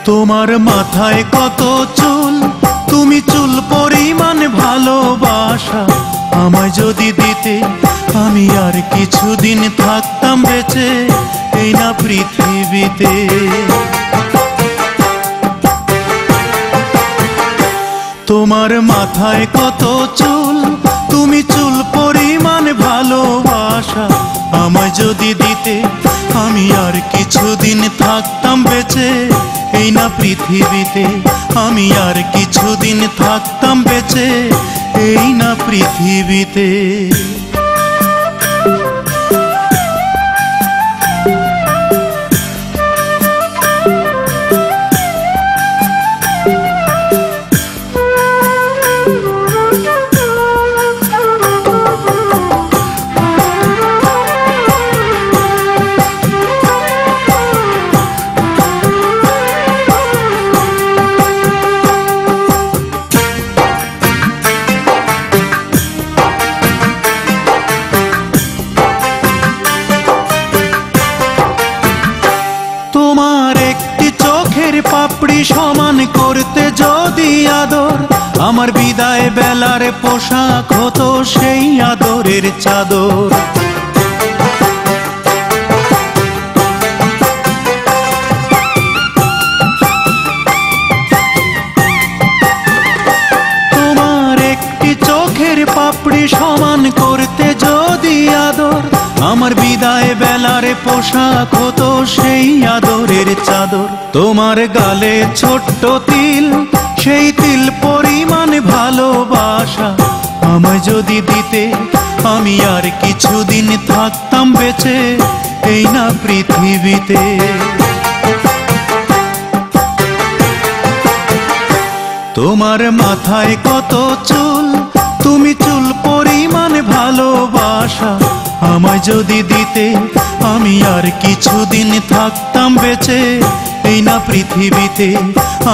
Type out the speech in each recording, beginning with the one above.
তোমার মাথায় কত চুল, তুমি চুল পরিমাণ ভালোবাসা আমায় যদি দিতে, আমি আর কিছুদিন থাকতাম বেঁচে এই না পৃথিবীতে। তোমার মাথায় কত চুল, তুমি চুল পরিমাণ ভালোবাসা আমায় যদি দিতে, আমি আর কিছুদিন থাকতাম বেঁচে এই না পৃথিবীতে। আমি আর কিছুদিন থাকতাম বেঁচে এই না পৃথিবীতে। তোমার একটি চোখের পাপড়ি সমান করতে যদি আদর, আমার বিদায় বেলার পোশাক হতো সেই আদরের চাদর। তোমার একটি চোখের পাপড়ি সমান করতে যদি আদর, আমার বিদায় বেলার পোশাক হতো সেই আদরের চাদর। তোমার গালে ছোট্ট তিল, সেই তিল পরিমাণ ভালোবাসা আমায় যদি দিতে, আমি আর কিছুদিন থাকতাম বেঁচে এই না পৃথিবীতে। তোমার মাথায় কত চুল, তুমি চুল পরিমাণ ভালোবাসা আমায় যদি দিতে, আমি আর কিছুদিন থাকতাম বেঁচে এই না পৃথিবীতে।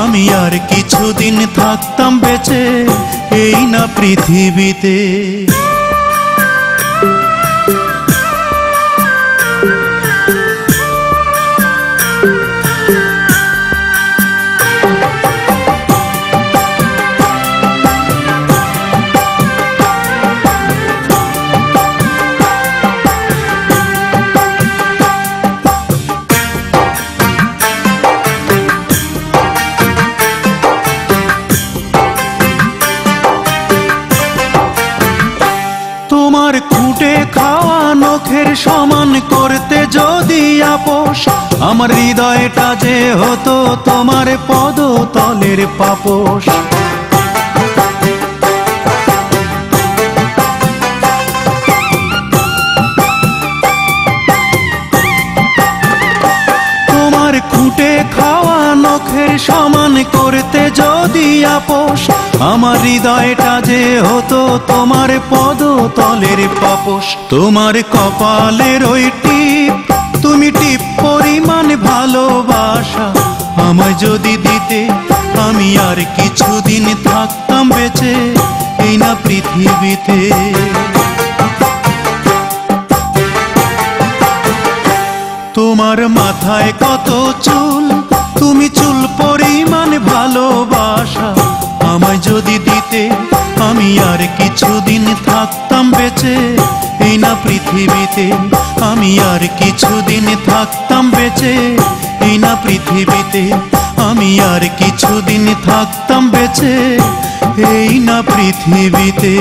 আমি আর কিছুদিন থাকতাম বেঁচে এই না পৃথিবীতে। তোমার খুঁটে খাওয়া নখের সমান করতে যদি আপোষ, আমার হৃদয়টা যে হতো তোমার পদতলের পাপোশ। তোমার খুঁটে খাওয়া নখের সমান করতে যদি আপোষ, আমার হৃদয়টা যে হতো তোমার পদতলের পাপোশ। তোমার কপালের ওই টিপ, তুমি টিপ পরিমাণ ভালোবাসা আমায় যদি দিতে, আমি আর কিছুদিন থাকতাম বেঁচে এই না পৃথিবীতে। তোমার মাথায় কত চুল, তুমি চুল পরিমাণ ভালোবাসা আমায় যদি দিতে, আমি আর কিছুদিন থাকতাম বেঁচে এই না পৃথিবীতে। আমি আর কিছুদিন থাকতাম বেঁচে এই না পৃথিবীতে। আমি আর কিছুদিন থাকতাম বেঁচে এই না পৃথিবীতে।